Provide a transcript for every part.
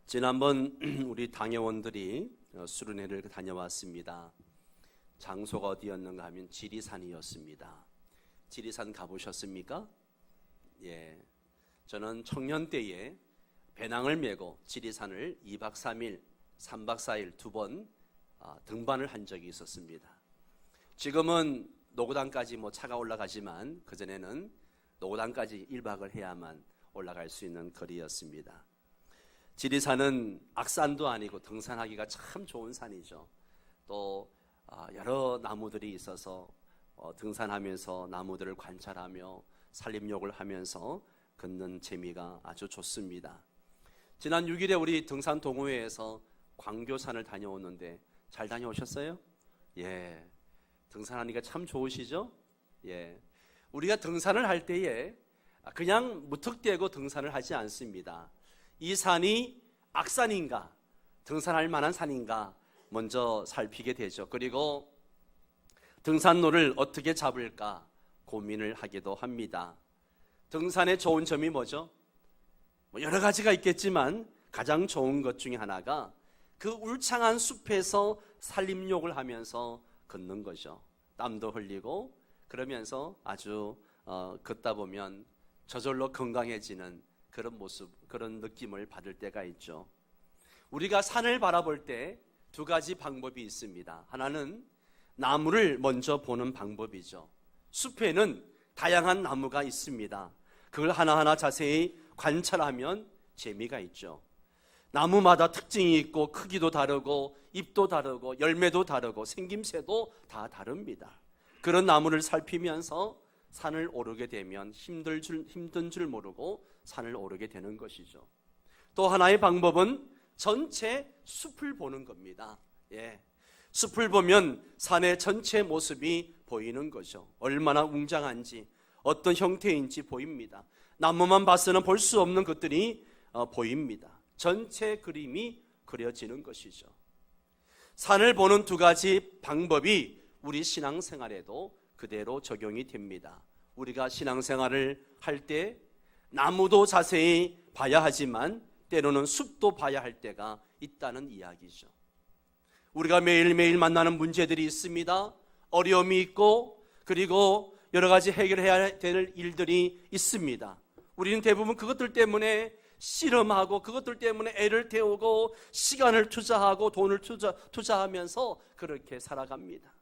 지난번 우리 당회원들이 수련회를 다녀왔습니다. 장소가 어디였는가 하면 지리산이었습니다. 지리산 가보셨습니까? 예, 저는 청년 때에 배낭을 메고 지리산을 2박 3일, 3박 4일 두 번 등반을 한 적이 있었습니다. 지금은 노고단까지 차가 올라가지만 그전에는 노고단까지 1박을 해야만 올라갈 수 있는 거리였습니다. 지리산은 악산도 아니고 등산하기가 참 좋은 산이죠. 또 여러 나무들이 있어서 등산하면서 나무들을 관찰하며 산림욕을 하면서 걷는 재미가 아주 좋습니다. 지난 6일에 우리 등산 동호회에서 광교산을 다녀오는데 잘 다녀오셨어요? 예, 등산하니까 참 좋으시죠? 예, 우리가 등산을 할 때에 그냥 무턱대고 등산을 하지 않습니다. 이 산이 악산인가, 등산할 만한 산인가 먼저 살피게 되죠. 그리고 등산로를 어떻게 잡을까 고민을 하기도 합니다. 등산의 좋은 점이 뭐죠? 여러 가지가 있겠지만 가장 좋은 것 중에 하나가 그 울창한 숲에서 산림욕을 하면서 걷는 거죠. 땀도 흘리고 그러면서 아주 걷다 보면 저절로 건강해지는 그런 모습, 그런 느낌을 받을 때가 있죠. 우리가 산을 바라볼 때 두 가지 방법이 있습니다. 하나는 나무를 먼저 보는 방법이죠. 숲에는 다양한 나무가 있습니다. 그걸 하나하나 자세히 관찰하면 재미가 있죠. 나무마다 특징이 있고 크기도 다르고 잎도 다르고 열매도 다르고 생김새도 다 다릅니다. 그런 나무를 살피면서 산을 오르게 되면 힘든 줄 모르고 산을 오르게 되는 것이죠. 또 하나의 방법은 전체 숲을 보는 겁니다. 예, 숲을 보면 산의 전체 모습이 보이는 거죠. 얼마나 웅장한지 어떤 형태인지 보입니다. 나무만 봐서는 볼 수 없는 것들이 보입니다. 전체 그림이 그려지는 것이죠. 산을 보는 두 가지 방법이 우리 신앙생활에도 그대로 적용이 됩니다. 우리가 신앙생활을 할 때 나무도 자세히 봐야 하지만 때로는 숲도 봐야 할 때가 있다는 이야기죠. 우리가 매일매일 만나는 문제들이 있습니다. 어려움이 있고 그리고 여러 가지 해결해야 될 일들이 있습니다. 우리는 대부분 그것들 때문에 씨름하고 그것들 때문에 애를 태우고 시간을 투자하고 돈을 투자하면서 그렇게 살아갑니다.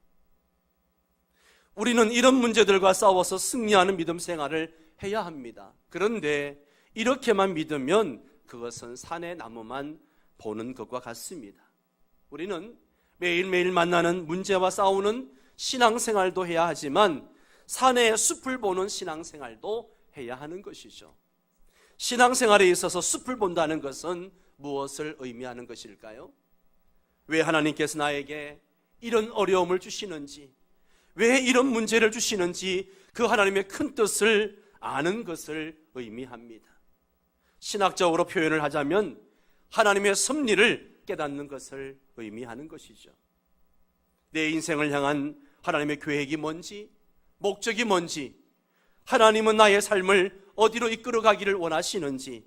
우리는 이런 문제들과 싸워서 승리하는 믿음 생활을 해야 합니다. 그런데 이렇게만 믿으면 그것은 산의 나무만 보는 것과 같습니다. 우리는 매일매일 만나는 문제와 싸우는 신앙생활도 해야 하지만 산의 숲을 보는 신앙생활도 해야 하는 것이죠. 신앙생활에 있어서 숲을 본다는 것은 무엇을 의미하는 것일까요? 왜 하나님께서 나에게 이런 어려움을 주시는지, 왜 이런 문제를 주시는지 그 하나님의 큰 뜻을 아는 것을 의미합니다. 신학적으로 표현을 하자면 하나님의 섭리를 깨닫는 것을 의미하는 것이죠. 내 인생을 향한 하나님의 계획이 뭔지, 목적이 뭔지, 하나님은 나의 삶을 어디로 이끌어가기를 원하시는지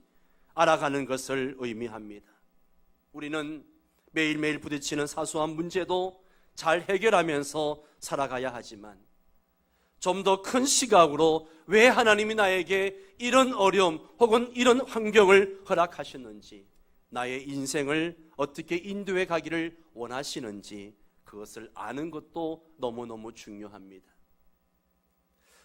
알아가는 것을 의미합니다. 우리는 매일매일 부딪히는 사소한 문제도 잘 해결하면서 살아가야 하지만 좀 더 큰 시각으로 왜 하나님이 나에게 이런 어려움 혹은 이런 환경을 허락하셨는지, 나의 인생을 어떻게 인도해 가기를 원하시는지 그것을 아는 것도 너무너무 중요합니다.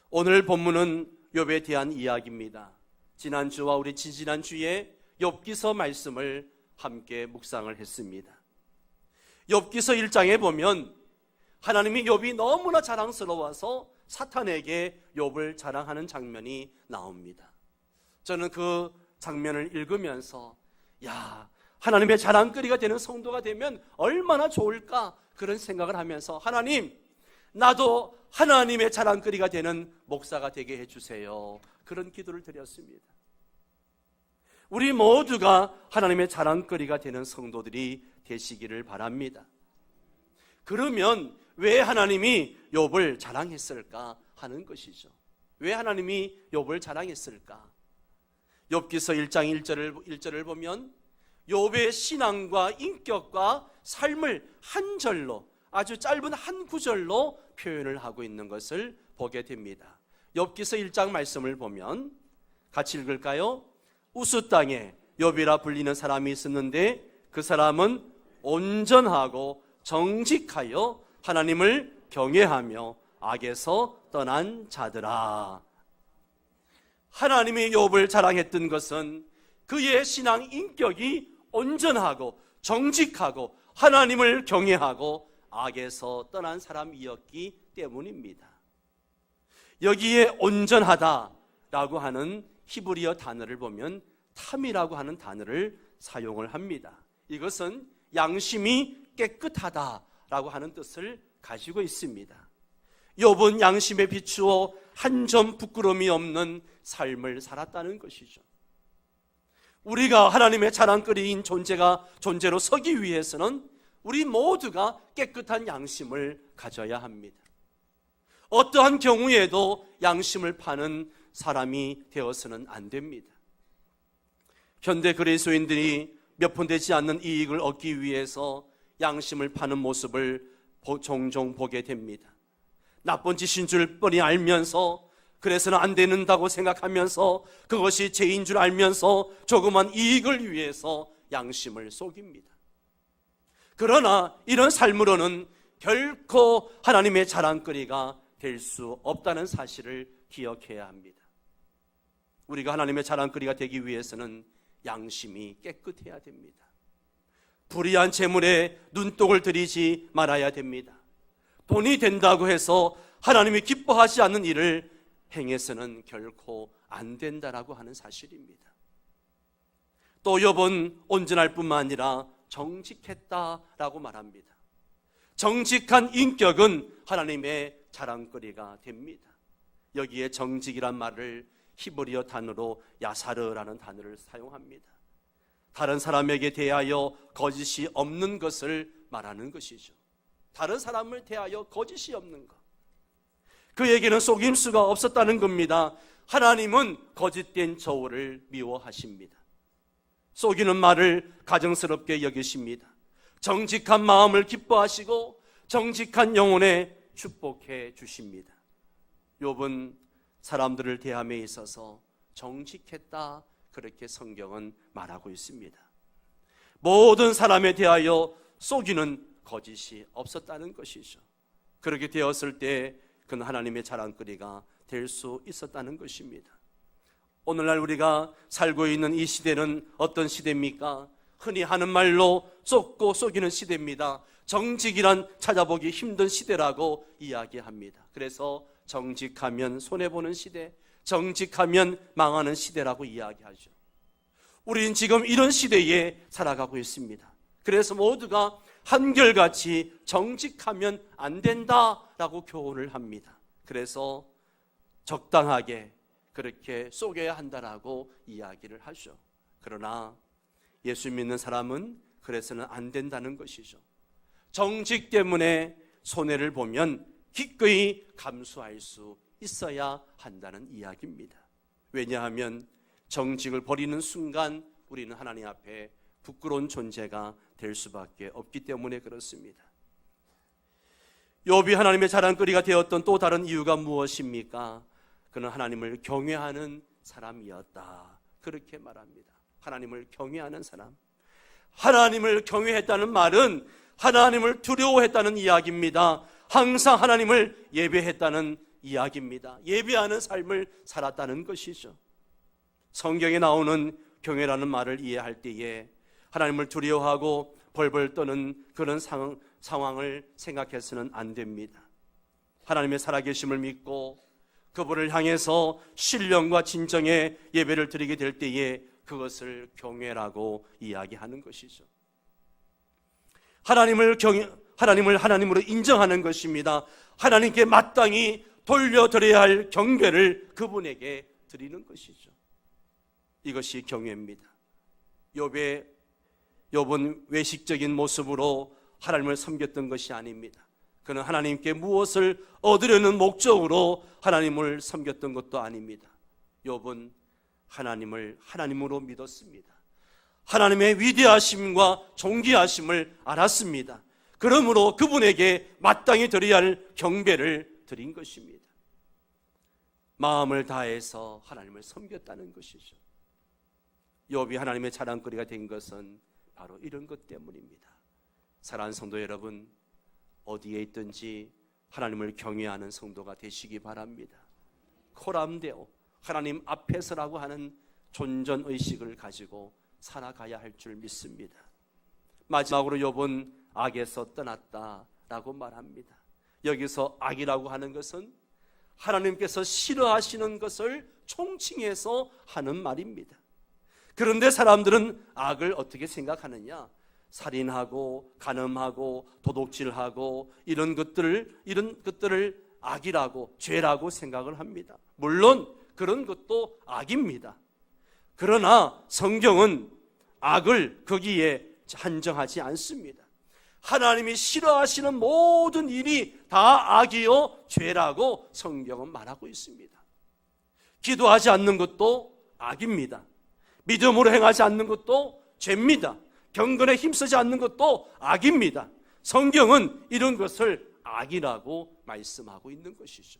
오늘 본문은 욥에 대한 이야기입니다. 지난주와 우리 지지난주에 욥기서 말씀을 함께 묵상을 했습니다. 욥기서 1장에 보면 하나님이 욥이 너무나 자랑스러워서 사탄에게 욥을 자랑하는 장면이 나옵니다. 저는 그 장면을 읽으면서 하나님의 자랑거리가 되는 성도가 되면 얼마나 좋을까 그런 생각을 하면서 하나님, 나도 하나님의 자랑거리가 되는 목사가 되게 해주세요. 그런 기도를 드렸습니다. 우리 모두가 하나님의 자랑거리가 되는 성도들이 되시기를 바랍니다. 그러면 왜 하나님이 욥을 자랑했을까 하는 것이죠. 왜 하나님이 욥을 자랑했을까? 욥기서 1장 1절을 보면 욥의 신앙과 인격과 삶을 한 절로, 아주 짧은 한 구절로 표현을 하고 있는 것을 보게 됩니다. 욥기서 1장 말씀을 보면 같이 읽을까요? 우스 땅에 욥이라 불리는 사람이 있었는데 그 사람은 온전하고 정직하여 하나님을 경외하며 악에서 떠난 자들아. 하나님이 욥을 자랑했던 것은 그의 신앙 인격이 온전하고 정직하고 하나님을 경외하고 악에서 떠난 사람이었기 때문입니다. 여기에 온전하다라고 하는 히브리어 단어를 보면 탐이라고 하는 단어를 사용을 합니다. 이것은 양심이 깨끗하다라고 하는 뜻을 가지고 있습니다. 욥은 양심에 비추어 한 점 부끄러움이 없는 삶을 살았다는 것이죠. 우리가 하나님의 자랑거리인 존재로 서기 위해서는 우리 모두가 깨끗한 양심을 가져야 합니다. 어떠한 경우에도 양심을 파는 사람이 되어서는 안 됩니다. 현대 그리스도인들이 몇 푼 되지 않는 이익을 얻기 위해서 양심을 파는 모습을 종종 보게 됩니다. 나쁜 짓인 줄 뻔히 알면서, 그래서는 안 되는다고 생각하면서, 그것이 죄인 줄 알면서 조그만 이익을 위해서 양심을 속입니다. 그러나 이런 삶으로는 결코 하나님의 자랑거리가 될 수 없다는 사실을 기억해야 합니다. 우리가 하나님의 자랑거리가 되기 위해서는 양심이 깨끗해야 됩니다. 불의한 재물에 눈독을 들이지 말아야 됩니다. 돈이 된다고 해서 하나님이 기뻐하지 않는 일을 행해서는 결코 안 된다라고 하는 사실입니다. 또 욥은 온전할 뿐만 아니라 정직했다라고 말합니다. 정직한 인격은 하나님의 자랑거리가 됩니다. 여기에 정직이란 말을 히브리어 단어로 야사르라는 단어를 사용합니다. 다른 사람에게 대하여 거짓이 없는 것을 말하는 것이죠. 다른 사람을 대하여 거짓이 없는 것, 그에게는 속임수가 없었다는 겁니다. 하나님은 거짓된 저울을 미워하십니다. 속이는 말을 가증스럽게 여기십니다. 정직한 마음을 기뻐하시고 정직한 영혼에 축복해 주십니다. 욥은 사람들을 대함에 있어서 정직했다, 그렇게 성경은 말하고 있습니다. 모든 사람에 대하여 속이는 거짓이 없었다는 것이죠. 그렇게 되었을 때 그는 하나님의 자랑거리가 될 수 있었다는 것입니다. 오늘날 우리가 살고 있는 이 시대는 어떤 시대입니까? 흔히 하는 말로 속고 속이는 시대입니다. 정직이란 찾아보기 힘든 시대라고 이야기합니다. 그래서 정직하면 손해보는 시대, 정직하면 망하는 시대라고 이야기하죠. 우리는 지금 이런 시대에 살아가고 있습니다. 그래서 모두가 한결같이 정직하면 안 된다라고 교훈을 합니다. 그래서 적당하게 그렇게 속여야 한다라고 이야기를 하죠. 그러나 예수 믿는 사람은 그래서는 안 된다는 것이죠. 정직 때문에 손해를 보면 기꺼이 감수할 수 있어야 한다는 이야기입니다. 왜냐하면 정직을 버리는 순간 우리는 하나님 앞에 부끄러운 존재가 될 수밖에 없기 때문에 그렇습니다. 욥이 하나님의 자랑거리가 되었던 또 다른 이유가 무엇입니까? 그는 하나님을 경외하는 사람이었다, 그렇게 말합니다. 하나님을 경외하는 사람. 하나님을 경외했다는 말은 하나님을 두려워했다는 이야기입니다. 항상 하나님을 예배했다는 이야기입니다. 예배하는 삶을 살았다는 것이죠. 성경에 나오는 경외라는 말을 이해할 때에 하나님을 두려워하고 벌벌 떠는 그런 상황을 생각해서는 안 됩니다. 하나님의 살아계심을 믿고 그분을 향해서 신령과 진정의 예배를 드리게 될 때에 그것을 경외라고 이야기하는 것이죠. 하나님을 하나님으로 인정하는 것입니다. 하나님께 마땅히 돌려드려야 할 경배를 그분에게 드리는 것이죠. 이것이 경외입니다. 욥은 외식적인 모습으로 하나님을 섬겼던 것이 아닙니다. 그는 하나님께 무엇을 얻으려는 목적으로 하나님을 섬겼던 것도 아닙니다. 욥은 하나님을 하나님으로 믿었습니다. 하나님의 위대하심과 존귀하심을 알았습니다. 그러므로 그분에게 마땅히 드려야 할 경배를 드린 것입니다. 마음을 다해서 하나님을 섬겼다는 것이죠. 욥이 하나님의 자랑거리가 된 것은 바로 이런 것 때문입니다. 사랑하는 성도 여러분, 어디에 있든지 하나님을 경외하는 성도가 되시기 바랍니다. 코람데오, 하나님 앞에서라고 하는 존전의식을 가지고 살아가야 할 줄 믿습니다. 마지막으로 욥은 악에서 떠났다라고 말합니다. 여기서 악이라고 하는 것은 하나님께서 싫어하시는 것을 총칭해서 하는 말입니다. 그런데 사람들은 악을 어떻게 생각하느냐? 살인하고 간음하고 도둑질하고 이런 것들을 악이라고, 죄라고 생각을 합니다. 물론 그런 것도 악입니다. 그러나 성경은 악을 거기에 한정하지 않습니다. 하나님이 싫어하시는 모든 일이 다 악이요 죄라고 성경은 말하고 있습니다. 기도하지 않는 것도 악입니다. 믿음으로 행하지 않는 것도 죄입니다. 경건에 힘쓰지 않는 것도 악입니다. 성경은 이런 것을 악이라고 말씀하고 있는 것이죠.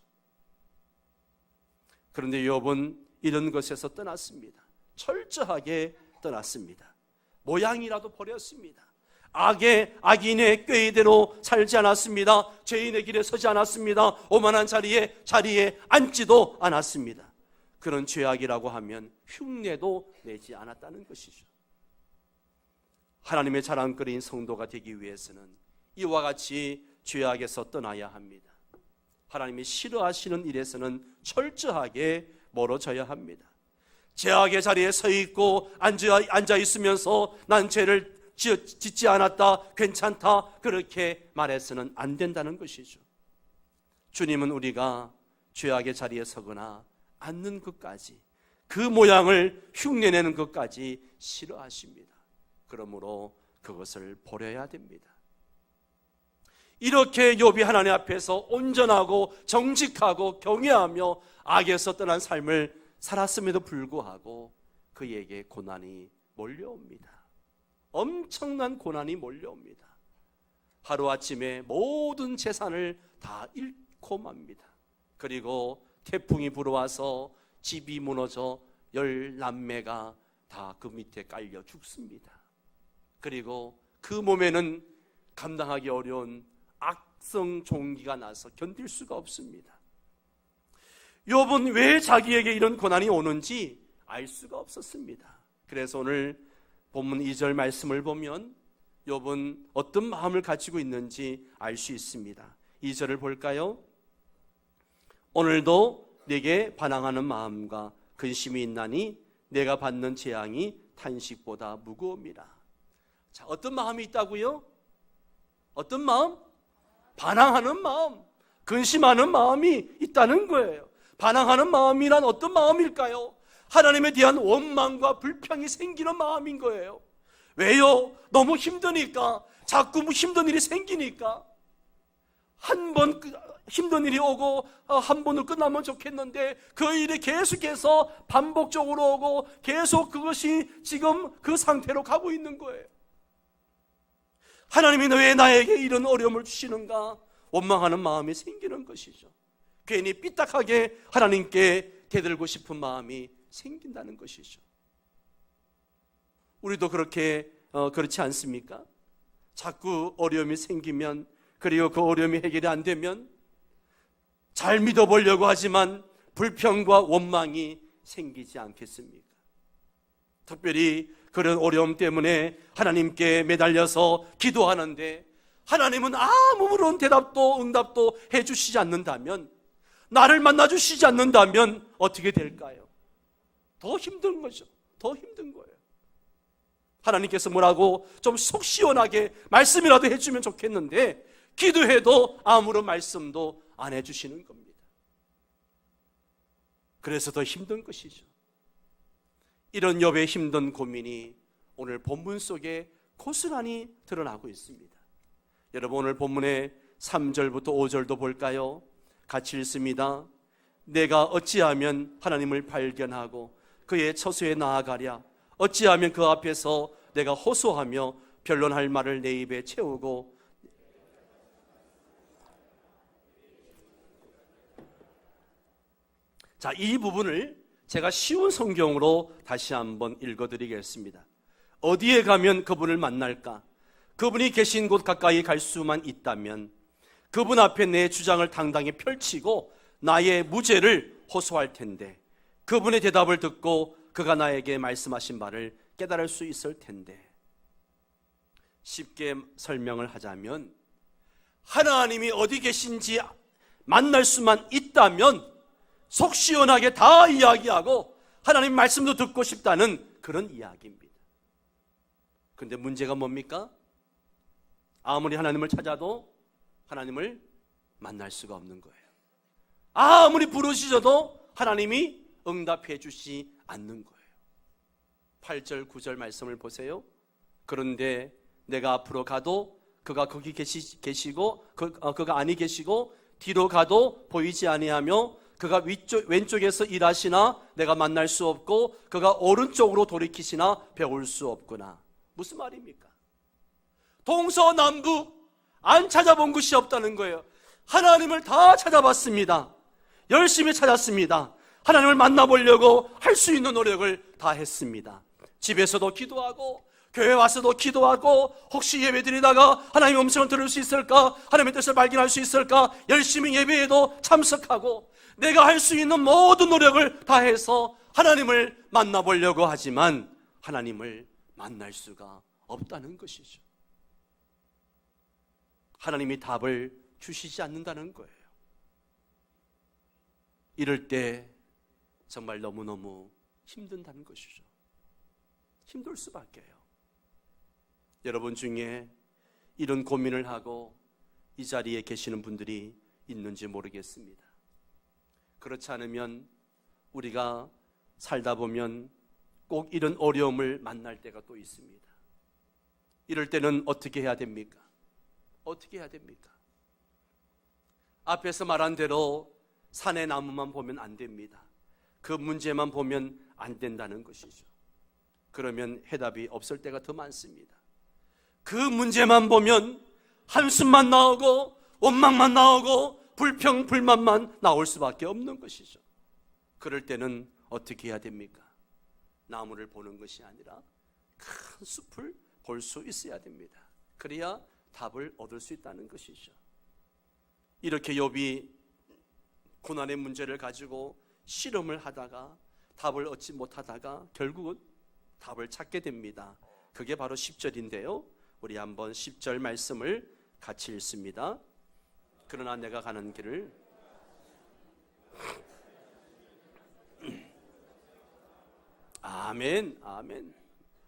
그런데 욥은 이런 것에서 떠났습니다. 철저하게 떠났습니다. 모양이라도 버렸습니다. 악인의 꾀이대로 살지 않았습니다. 죄인의 길에 서지 않았습니다. 오만한 자리에 앉지도 않았습니다. 그런 죄악이라고 하면 흉내도 내지 않았다는 것이죠. 하나님의 자랑거리인 성도가 되기 위해서는 이와 같이 죄악에서 떠나야 합니다. 하나님이 싫어하시는 일에서는 철저하게 멀어져야 합니다. 죄악의 자리에 서 있고 앉아 있으면서 난 죄를 짓지 않았다, 괜찮다, 그렇게 말해서는 안 된다는 것이죠. 주님은 우리가 죄악의 자리에 서거나 앉는 것까지, 그 모양을 흉내내는 것까지 싫어하십니다. 그러므로 그것을 버려야 됩니다. 이렇게 욥이 하나님 앞에서 온전하고 정직하고 경외하며 악에서 떠난 삶을 살았음에도 불구하고 그에게 고난이 몰려옵니다. 엄청난 고난이 몰려옵니다. 하루아침에 모든 재산을 다 잃고 맙니다. 그리고 태풍이 불어와서 집이 무너져 10남매가 다 그 밑에 깔려 죽습니다. 그리고 그 몸에는 감당하기 어려운 악성 종기가 나서 견딜 수가 없습니다. 욥은 왜 자기에게 이런 고난이 오는지 알 수가 없었습니다. 그래서 오늘 본문 2절 말씀을 보면 욥은 어떤 마음을 가지고 있는지 알 수 있습니다. 2절을 볼까요? 오늘도 내게 반항하는 마음과 근심이 있나니 내가 받는 재앙이 탄식보다 무거움이라. 자, 어떤 마음이 있다고요? 어떤 마음? 반항하는 마음, 근심하는 마음이 있다는 거예요. 반항하는 마음이란 어떤 마음일까요? 하나님에 대한 원망과 불평이 생기는 마음인 거예요. 왜요? 너무 힘드니까, 자꾸 힘든 일이 생기니까. 한 번 힘든 일이 오고 한 번으로 끝나면 좋겠는데 그 일이 계속해서 반복적으로 오고 계속 그것이 지금 그 상태로 가고 있는 거예요. 하나님이 왜 나에게 이런 어려움을 주시는가? 원망하는 마음이 생기는 것이죠. 괜히 삐딱하게 하나님께 대들고 싶은 마음이 생긴다는 것이죠. 우리도 그렇지 않습니까? 자꾸 어려움이 생기면, 그리고 그 어려움이 해결이 안 되면 잘 믿어보려고 하지만 불평과 원망이 생기지 않겠습니까? 특별히 그런 어려움 때문에 하나님께 매달려서 기도하는데 하나님은 아무런 대답도 응답도 해주시지 않는다면, 나를 만나주시지 않는다면 어떻게 될까요? 더 힘든 거죠. 더 힘든 거예요. 하나님께서 뭐라고 좀 속 시원하게 말씀이라도 해주면 좋겠는데 기도해도 아무런 말씀도 안 해주시는 겁니다. 그래서 더 힘든 것이죠. 이런 욥의 힘든 고민이 오늘 본문 속에 고스란히 드러나고 있습니다. 여러분, 오늘 본문의 3절부터 5절도 볼까요? 같이 읽습니다. 내가 어찌하면 하나님을 발견하고 그의 처소에 나아가랴. 어찌하면 그 앞에서 내가 호소하며 변론할 말을 내 입에 채우고 자, 이 부분을 제가 쉬운 성경으로 다시 한번 읽어드리겠습니다. 어디에 가면 그분을 만날까? 그분이 계신 곳 가까이 갈 수만 있다면 그분 앞에 내 주장을 당당히 펼치고 나의 무죄를 호소할 텐데 그분의 대답을 듣고 그가 나에게 말씀하신 바를 깨달을 수 있을 텐데 쉽게 설명을 하자면 하나님이 어디 계신지 만날 수만 있다면 속 시원하게 다 이야기하고 하나님 말씀도 듣고 싶다는 그런 이야기입니다. 그런데 문제가 뭡니까? 아무리 하나님을 찾아도 하나님을 만날 수가 없는 거예요. 아무리 부르시셔도 하나님이 응답해 주시 않는 거예요. 8절 9절 말씀을 보세요. 그런데 내가 앞으로 가도 그가 거기 계시고 그가 아니 계시고 뒤로 가도 보이지 아니하며 그가 왼쪽에서 일하시나 내가 만날 수 없고 그가 오른쪽으로 돌이키시나 배울 수 없구나. 무슨 말입니까? 동서남북 안 찾아본 곳이 없다는 거예요. 하나님을 다 찾아봤습니다. 열심히 찾았습니다. 하나님을 만나보려고 할 수 있는 노력을 다 했습니다. 집에서도 기도하고 교회 와서도 기도하고 혹시 예배 드리다가 하나님의 음성을 들을 수 있을까? 하나님의 뜻을 발견할 수 있을까? 열심히 예배에도 참석하고 내가 할 수 있는 모든 노력을 다해서 하나님을 만나보려고 하지만 하나님을 만날 수가 없다는 것이죠. 하나님이 답을 주시지 않는다는 거예요. 이럴 때 정말 너무너무 힘든다는 것이죠. 힘들 수밖에요. 여러분 중에 이런 고민을 하고 이 자리에 계시는 분들이 있는지 모르겠습니다. 그렇지 않으면 우리가 살다 보면 꼭 이런 어려움을 만날 때가 또 있습니다. 이럴 때는 어떻게 해야 됩니까? 어떻게 해야 됩니까? 앞에서 말한 대로 산의 나무만 보면 안 됩니다. 그 문제만 보면 안 된다는 것이죠. 그러면 해답이 없을 때가 더 많습니다. 그 문제만 보면 한숨만 나오고 원망만 나오고 불평, 불만만 나올 수밖에 없는 것이죠. 그럴 때는 어떻게 해야 됩니까? 나무를 보는 것이 아니라 큰 숲을 볼 수 있어야 됩니다. 그래야 답을 얻을 수 있다는 것이죠. 이렇게 욥이 고난의 문제를 가지고 실험을 하다가 답을 얻지 못하다가 결국은 답을 찾게 됩니다. 그게 바로 10절인데요. 우리 한번 10절 말씀을 같이 읽습니다. 그러나 내가 가는 길을 아멘, 아멘.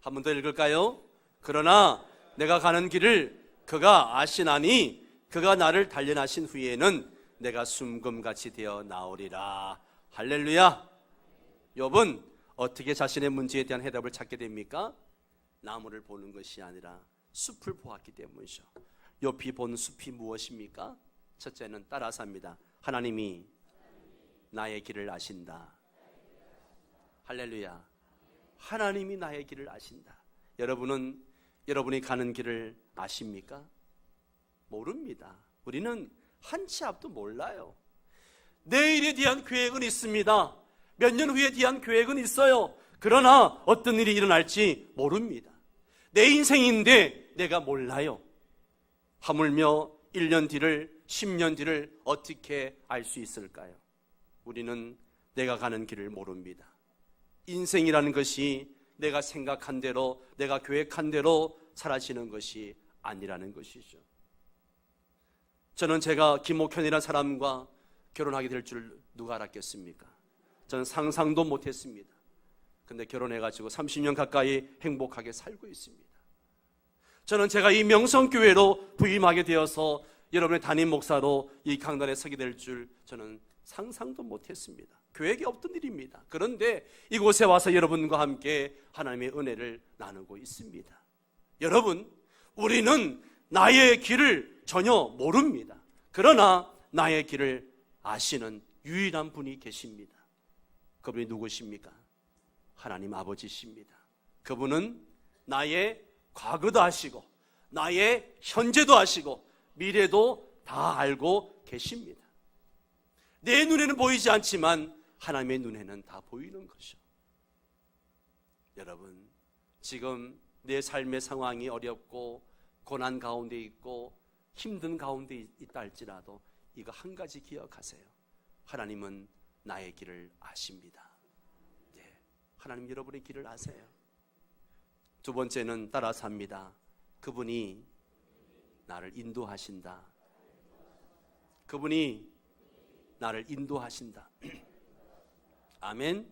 한 번 더 읽을까요? 그러나 내가 가는 길을 그가 아시나니 그가 나를 단련하신 후에는 내가 숨금같이 되어 나오리라. 할렐루야. 욥은 어떻게 자신의 문제에 대한 해답을 찾게 됩니까? 나무를 보는 것이 아니라 숲을 보았기 때문이죠. 욥이 본 숲이 무엇입니까? 첫째는 따라서 합니다. 하나님이 나의 길을 아신다. 할렐루야. 하나님이 나의 길을 아신다. 여러분은 여러분이 가는 길을 아십니까? 모릅니다. 우리는 한 치 앞도 몰라요. 내일에 대한 계획은 있습니다. 몇 년 후에 대한 계획은 있어요. 그러나 어떤 일이 일어날지 모릅니다. 내 인생인데 내가 몰라요. 하물며 1년 뒤를 10년 뒤를 어떻게 알 수 있을까요? 우리는 내가 가는 길을 모릅니다. 인생이라는 것이 내가 생각한 대로 내가 계획한 대로 사라지는 것이 아니라는 것이죠. 저는 제가 김옥현이라는 사람과 결혼하게 될 줄 누가 알았겠습니까? 저는 상상도 못했습니다. 근데 결혼해가지고 30년 가까이 행복하게 살고 있습니다. 저는 제가 이 명성교회로 부임하게 되어서 여러분의 담임 목사로 이 강단에 서게 될 줄 저는 상상도 못했습니다. 계획이 없던 일입니다. 그런데 이곳에 와서 여러분과 함께 하나님의 은혜를 나누고 있습니다. 여러분, 우리는 나의 길을 전혀 모릅니다. 그러나 나의 길을 아시는 유일한 분이 계십니다. 그분이 누구십니까? 하나님 아버지십니다. 그분은 나의 과거도 아시고 나의 현재도 아시고 미래도 다 알고 계십니다. 내 눈에는 보이지 않지만 하나님의 눈에는 다 보이는 것이죠. 여러분, 지금 내 삶의 상황이 어렵고 고난 가운데 있고 힘든 가운데 있다 할지라도 이거 한 가지 기억하세요. 하나님은 나의 길을 아십니다. 하나님 여러분의 길을 아세요. 두 번째는 따라서 합니다. 그분이 나를 인도하신다. 그분이 나를 인도하신다. 아멘.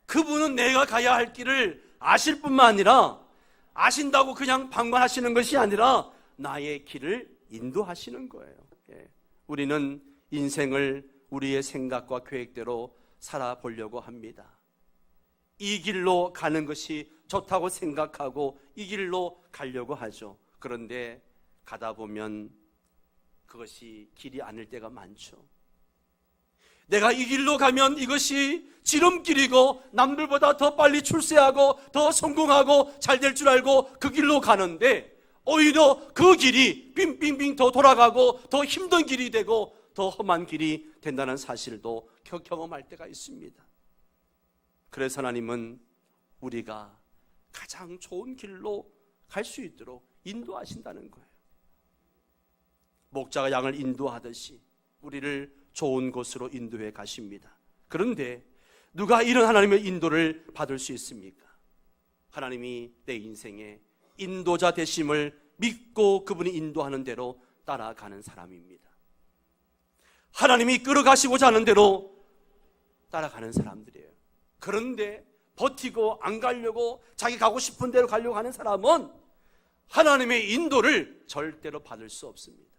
그분은 내가 가야 할 길을 아실 뿐만 아니라 아신다고 그냥 방관하시는 것이 아니라 나의 길을 인도하시는 거예요. 우리는 인생을 우리의 생각과 계획대로 살아보려고 합니다. 이 길로 가는 것이 좋다고 생각하고 이 길로 가려고 하죠. 그런데 가다 보면 그것이 길이 아닐 때가 많죠. 내가 이 길로 가면 이것이 지름길이고 남들보다 더 빨리 출세하고 더 성공하고 잘 될 줄 알고 그 길로 가는데 오히려 그 길이 빙빙빙 더 돌아가고 더 힘든 길이 되고 더 험한 길이 된다는 사실도 경험할 때가 있습니다. 그래서 하나님은 우리가 가장 좋은 길로 갈 수 있도록 인도하신다는 거예요. 목자가 양을 인도하듯이 우리를 좋은 곳으로 인도해 가십니다. 그런데 누가 이런 하나님의 인도를 받을 수 있습니까? 하나님이 내 인생의 인도자 되심을 믿고 그분이 인도하는 대로 따라가는 사람입니다. 하나님이 끌어가시고자 하는 대로 따라가는 사람들이에요. 그런데 버티고 안 가려고 자기 가고 싶은 대로 가려고 하는 사람은 하나님의 인도를 절대로 받을 수 없습니다.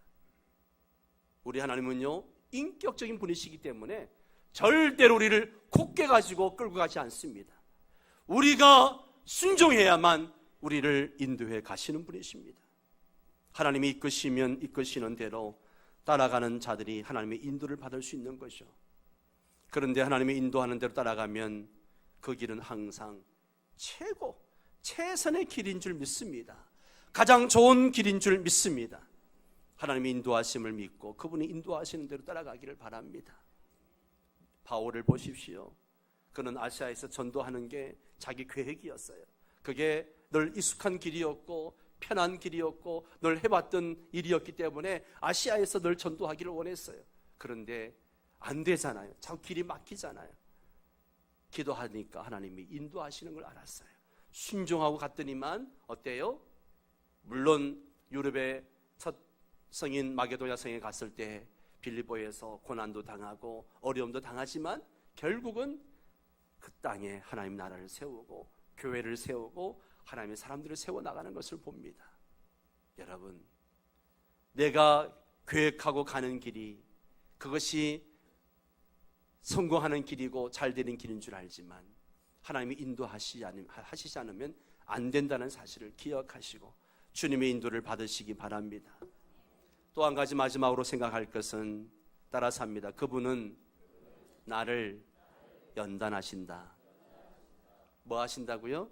우리 하나님은요, 인격적인 분이시기 때문에 절대로 우리를 굳게 가지고 끌고 가지 않습니다. 우리가 순종해야만 우리를 인도해 가시는 분이십니다. 하나님이 이끄시면 이끄시는 대로 따라가는 자들이 하나님의 인도를 받을 수 있는 것이죠. 그런데 하나님의 인도하는 대로 따라가면 그 길은 항상 최선의 길인 줄 믿습니다. 가장 좋은 길인 줄 믿습니다. 하나님의 인도하심을 믿고 그분이 인도하시는 대로 따라가기를 바랍니다. 바울을 보십시오. 그는 아시아에서 전도하는 게 자기 계획이었어요. 그게 늘 익숙한 길이었고 편한 길이었고 늘 해봤던 일이었기 때문에 아시아에서 늘 전도하기를 원했어요. 그런데 안 되잖아요. 자꾸 길이 막히잖아요. 기도하니까 하나님이 인도하시는 걸 알았어요. 순종하고 갔더니만 어때요? 물론 유럽의 첫 성인 마게도냐 성에 갔을 때 빌립보에서 고난도 당하고 어려움도 당하지만 결국은 그 땅에 하나님 나라를 세우고 교회를 세우고 하나님의 사람들을 세워나가는 것을 봅니다. 여러분, 내가 계획하고 가는 길이 그것이 성공하는 길이고 잘 되는 길인 줄 알지만 하나님이 인도하시지 않으면 안 된다는 사실을 기억하시고 주님의 인도를 받으시기 바랍니다. 또 한 가지 마지막으로 생각할 것은 따라서 합니다. 그분은 나를 연단하신다. 뭐 하신다고요?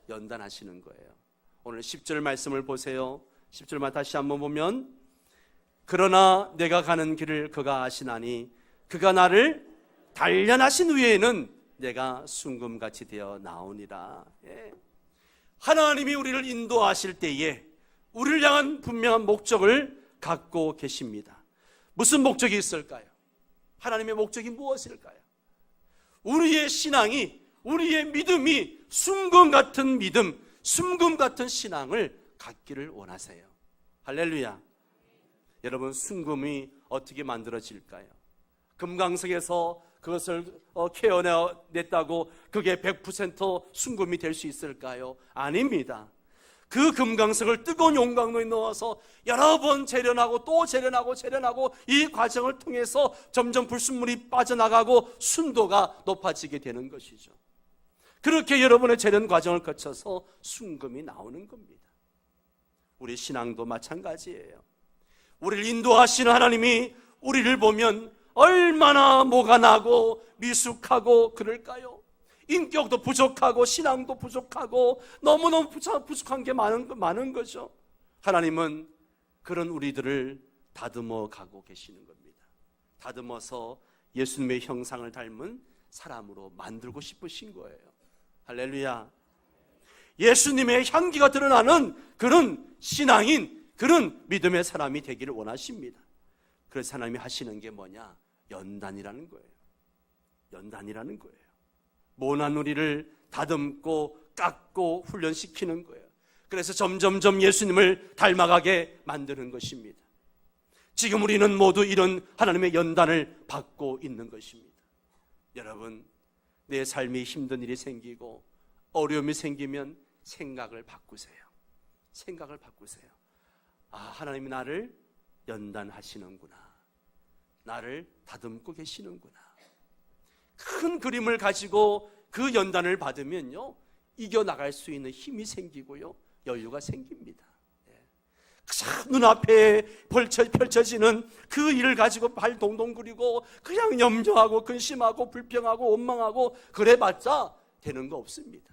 연단하시는 거예요. 오늘 10절 말씀을 보세요. 10절만 다시 한번 보면 그러나 내가 가는 길을 그가 아시나니 그가 나를 단련하신 후에는 내가 순금같이 되어 나오니라. 하나님이 우리를 인도하실 때에 우리를 향한 분명한 목적을 갖고 계십니다. 무슨 목적이 있을까요? 하나님의 목적이 무엇일까요? 우리의 신앙이, 우리의 믿음이 순금 같은 믿음, 순금 같은 신앙을 갖기를 원하세요. 할렐루야. 여러분, 순금이 어떻게 만들어질까요? 금강석에서 그것을 캐어냈다고 그게 100% 순금이 될 수 있을까요? 아닙니다. 그 금강석을 뜨거운 용광로에 넣어서 여러 번 재련하고 또 재련하고 이 과정을 통해서 점점 불순물이 빠져나가고 순도가 높아지게 되는 것이죠. 그렇게 여러분의 재련 과정을 거쳐서 순금이 나오는 겁니다. 우리 신앙도 마찬가지예요. 우리를 인도하시는 하나님이 우리를 보면 얼마나 모가 나고 미숙하고 그럴까요? 인격도 부족하고 신앙도 부족하고 너무너무 부족한 게 많은 거죠. 하나님은 그런 우리들을 다듬어 가고 계시는 겁니다. 다듬어서 예수님의 형상을 닮은 사람으로 만들고 싶으신 거예요. 할렐루야. 예수님의 향기가 드러나는 그런 신앙인, 그런 믿음의 사람이 되기를 원하십니다. 그래서 하나님이 하시는 게 뭐냐? 연단이라는 거예요. 연단이라는 거예요. 모난 우리를 다듬고 깎고 훈련시키는 거예요. 그래서 점점점 예수님을 닮아가게 만드는 것입니다. 지금 우리는 모두 이런 하나님의 연단을 받고 있는 것입니다. 여러분, 내 삶이 힘든 일이 생기고 어려움이 생기면 생각을 바꾸세요. 생각을 바꾸세요. 아, 하나님이 나를 연단하시는구나. 나를 다듬고 계시는구나. 큰 그림을 가지고 그 연단을 받으면요, 이겨나갈 수 있는 힘이 생기고요, 여유가 생깁니다. 눈앞에 펼쳐지는 그 일을 가지고 발 동동 구리고 그냥 염려하고 근심하고 불평하고 원망하고 그래봤자 되는 거 없습니다.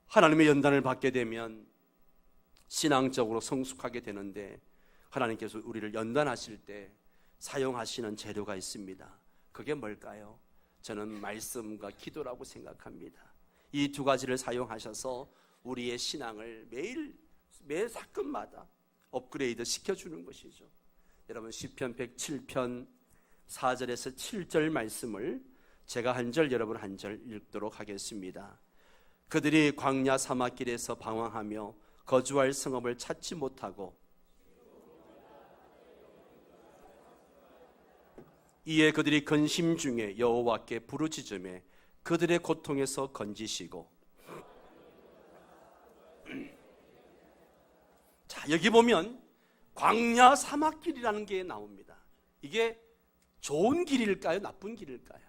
하나님의 연단을 받게 되면 신앙적으로 성숙하게 되는데, 하나님께서 우리를 연단하실 때 사용하시는 재료가 있습니다. 그게 뭘까요? 저는 말씀과 기도라고 생각합니다. 이 두 가지를 사용하셔서 우리의 신앙을 매 사건마다 업그레이드 시켜주는 것이죠. 여러분, 시편 107편 4절에서 7절 말씀을 제가 한 절, 여러분 한 절 읽도록 하겠습니다. 그들이 광야 사막길에서 방황하며 거주할 성읍을 찾지 못하고 이에 그들이 근심 중에 여호와께 부르짖으며 그들의 고통에서 건지시고. 자, 여기 보면 광야 사막길이라는 게 나옵니다. 이게 좋은 길일까요? 나쁜 길일까요?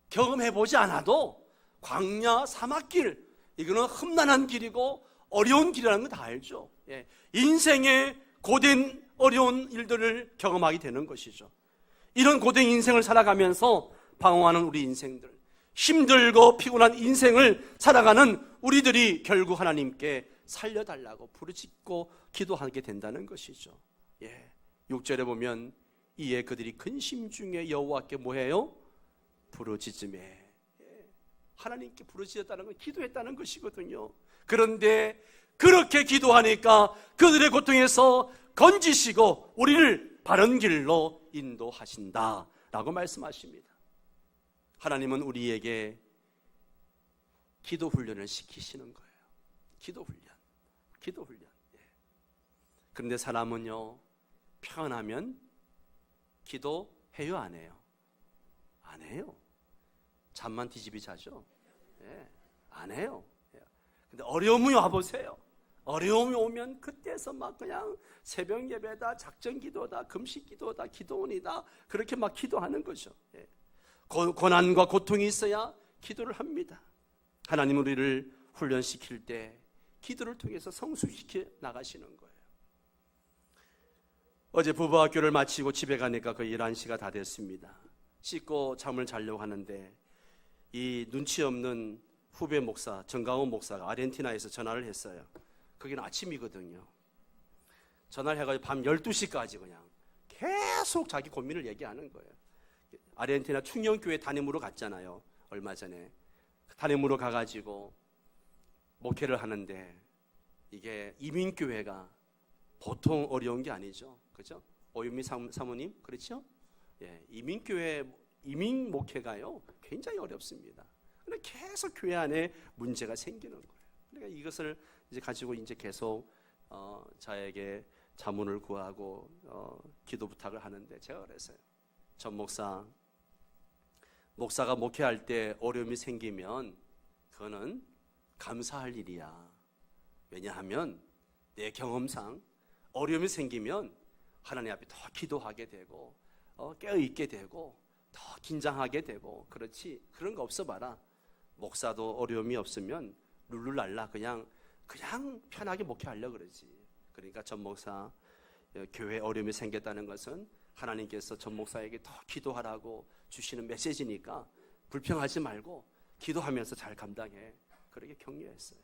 경험해보지 않아도 광야 사막길, 이거는 험난한 길이고 어려운 길이라는 거 다 알죠. 인생의 고된 어려운 일들을 경험하게 되는 것이죠. 이런 고된 인생을 살아가면서 방황하는 우리 인생들, 힘들고 피곤한 인생을 살아가는 우리들이 결국 하나님께 살려달라고 부르짖고 기도하게 된다는 것이죠. 6절에 보면 이에 그들이 근심 중에 여호와께 뭐해요? 부르짖으매. 하나님께 부르짖었다는 건 기도했다는 것이거든요. 그런데 그렇게 기도하니까 그들의 고통에서 건지시고 우리를 바른 길로 인도하신다라고 말씀하십니다. 하나님은 우리에게 기도 훈련을 시키시는 거예요. 기도 훈련. 그런데 사람은요, 평안하면 기도해요, 안 해요? 안 해요. 잠만 뒤집이 자죠. 안 해요. 근데 어려움이 와보세요. 어려움이 오면 그때서 막 그냥 새벽 예배다, 작전 기도다, 금식 기도다, 기도원이다, 그렇게 막 기도하는 거죠. 고난과 고통이 있어야 기도를 합니다. 하나님 우리를 훈련시킬 때 기도를 통해서 성숙시켜 나가시는 거예요. 어제 부부학교를 마치고 집에 가니까 거의 11시가 다 됐습니다. 씻고 잠을 자려고 하는데 이 눈치 없는 후배 목사, 정강원 목사가 아르헨티나에서 전화를 했어요. 거기는 아침이거든요. 전화를 해가지고 밤 12시까지 그냥 계속 자기 고민을 얘기하는 거예요. 아르헨티나 충령교회 담임으로 갔잖아요, 얼마 전에. 담임으로 가가지고 목회를 하는데 이게 이민교회가 보통 어려운 게 아니죠. 그죠? 오윤미 사모님, 그렇죠? 이민교회, 이민 목회가요, 굉장히 어렵습니다. 근데 계속 교회 안에 문제가 생기는 거예요. 그러니까 이것을 이제 가지고 이제 계속 저에게 자문을 구하고 기도 부탁을 하는데, 제가 그랬어요. 전 목사가 목회할 때 어려움이 생기면 그거는 감사할 일이야. 왜냐하면 내 경험상 어려움이 생기면 하나님 앞에 더 기도하게 되고 깨어있게 되고 더 긴장하게 되고, 그렇지 그런 거 없어봐라. 목사도 어려움이 없으면 룰루랄라 그냥 편하게 목회하려고 그러지. 그러니까 전 목사, 교회에 어려움이 생겼다는 것은 하나님께서 전 목사에게 더 기도하라고 주시는 메시지니까 불평하지 말고 기도하면서 잘 감당해. 그렇게 격려했어요.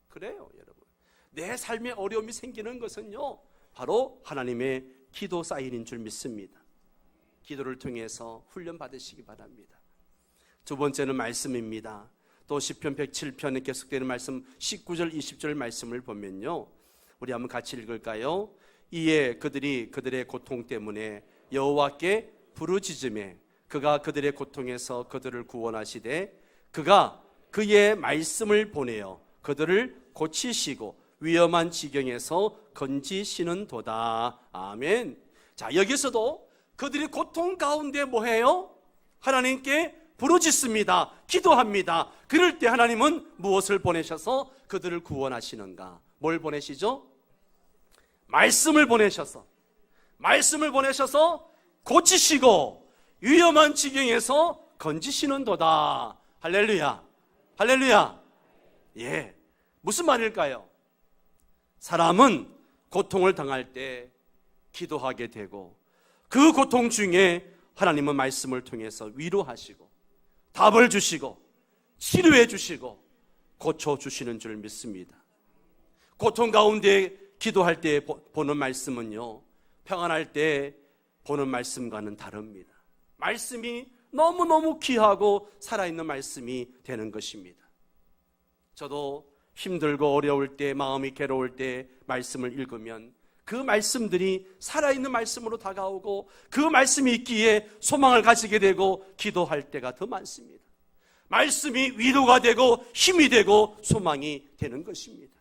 그래요, 여러분. 내 삶에 어려움이 생기는 것은요, 바로 하나님의 기도 사인인 줄 믿습니다. 기도를 통해서 훈련 받으시기 바랍니다. 두 번째는 말씀입니다. 또 시편 107편에 계속되는 말씀 19절 20절 말씀을 보면요, 우리 한번 같이 읽을까요? 이에 그들이 그들의 고통 때문에 여호와께 부르짖으매 그가 그들의 고통에서 그들을 구원하시되 그가 그의 말씀을 보내어 그들을 고치시고 위험한 지경에서 건지시는도다. 아멘. 자, 여기서도 그들이 고통 가운데 뭐해요? 하나님께 부르짖습니다. 기도합니다. 그럴 때 하나님은 무엇을 보내셔서 그들을 구원하시는가? 뭘 보내시죠? 말씀을 보내셔서 고치시고 위험한 지경에서 건지시는도다. 할렐루야, 할렐루야. 예, 무슨 말일까요? 사람은 고통을 당할 때 기도하게 되고 그 고통 중에 하나님은 말씀을 통해서 위로하시고 답을 주시고 치료해 주시고 고쳐주시는 줄 믿습니다. 고통 가운데 기도할 때 보는 말씀은요, 평안할 때 보는 말씀과는 다릅니다. 말씀이 너무너무 귀하고 살아있는 말씀이 되는 것입니다. 저도 힘들고 어려울 때, 마음이 괴로울 때 말씀을 읽으면 그 말씀들이 살아있는 말씀으로 다가오고 그 말씀이 있기에 소망을 가지게 되고 기도할 때가 더 많습니다. 말씀이 위로가 되고 힘이 되고 소망이 되는 것입니다.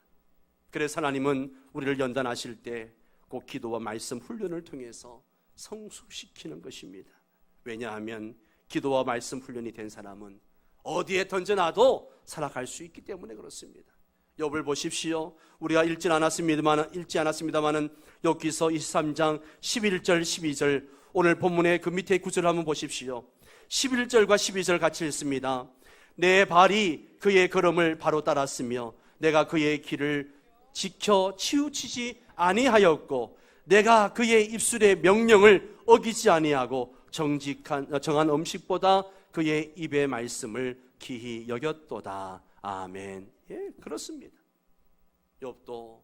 그래서 하나님은 우리를 연단하실 때 꼭 기도와 말씀 훈련을 통해서 성숙시키는 것입니다. 왜냐하면 기도와 말씀 훈련이 된 사람은 어디에 던져놔도 살아갈 수 있기 때문에 그렇습니다. 욥을 보십시오. 우리가 읽지 않았습니다만은 욥기서 23장 11절 12절, 오늘 본문의 그 밑에 구절을 한번 보십시오. 11절과 12절 같이 읽습니다. 내 발이 그의 걸음을 바로 따랐으며 내가 그의 길을 지켜 치우치지 아니하였고 내가 그의 입술의 명령을 어기지 아니하고 정한 음식보다 그의 입의 말씀을 기히 여겼도다. 아멘. 예, 그렇습니다. 욥도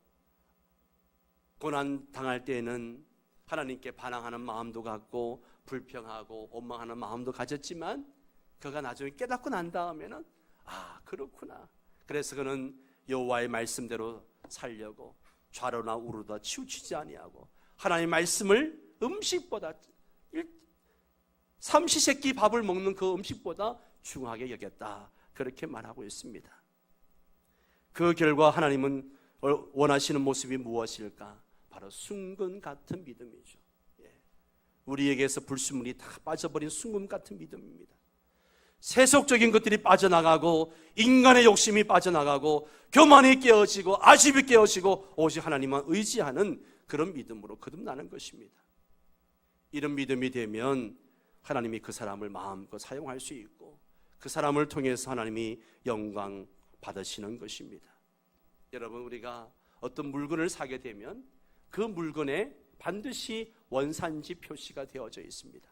고난 당할 때에는 하나님께 반항하는 마음도 갖고 불평하고 원망하는 마음도 가졌지만 그가 나중에 깨닫고 난 다음에는 그렇구나. 그래서 그는 여호와의 말씀대로 살려고 좌로나 우로다 치우치지 아니하고 하나님의 말씀을 음식보다 삼시세끼 밥을 먹는 그 음식보다 중하게 여겼다. 그렇게 말하고 있습니다. 그 결과 하나님은 원하시는 모습이 무엇일까? 바로 순금 같은 믿음이죠. 우리에게서 불순물이 다 빠져버린 순금 같은 믿음입니다. 세속적인 것들이 빠져나가고 인간의 욕심이 빠져나가고 교만이 깨어지고 아집이 깨어지고 오직 하나님만 의지하는 그런 믿음으로 거듭나는 것입니다. 이런 믿음이 되면 하나님이 그 사람을 마음껏 사용할 수 있고 그 사람을 통해서 하나님이 영광 받으시는 것입니다. 여러분, 우리가 어떤 물건을 사게 되면 그 물건에 반드시 원산지 표시가 되어져 있습니다.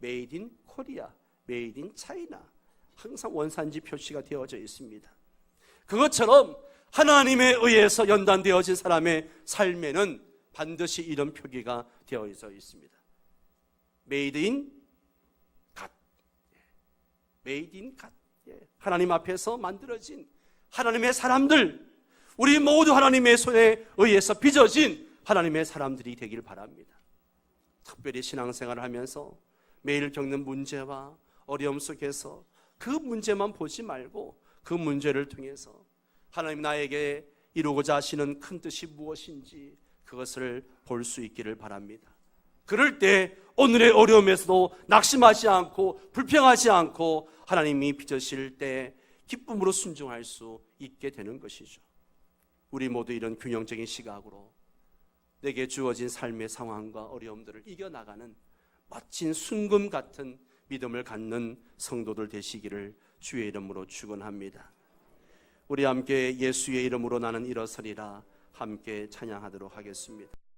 Made in Korea, Made in China, 항상 원산지 표시가 되어져 있습니다. 그것처럼 하나님에 의해서 연단되어진 사람의 삶에는 반드시 이런 표기가 되어져 있습니다. Made in God, Made in God. 하나님 앞에서 만들어진 하나님의 사람들, 우리 모두 하나님의 손에 의해서 빚어진 하나님의 사람들이 되길 바랍니다. 특별히 신앙생활을 하면서 매일 겪는 문제와 어려움 속에서 그 문제만 보지 말고 그 문제를 통해서 하나님 나에게 이루고자 하시는 큰 뜻이 무엇인지 그것을 볼 수 있기를 바랍니다. 그럴 때 오늘의 어려움에서도 낙심하지 않고 불평하지 않고 하나님이 빚으실 때 기쁨으로 순종할 수 있게 되는 것이죠. 우리 모두 이런 균형적인 시각으로 내게 주어진 삶의 상황과 어려움들을 이겨나가는 멋진 순금 같은 믿음을 갖는 성도들 되시기를 주의 이름으로 축원합니다. 우리 함께 예수의 이름으로 나는 일어서리라 함께 찬양하도록 하겠습니다.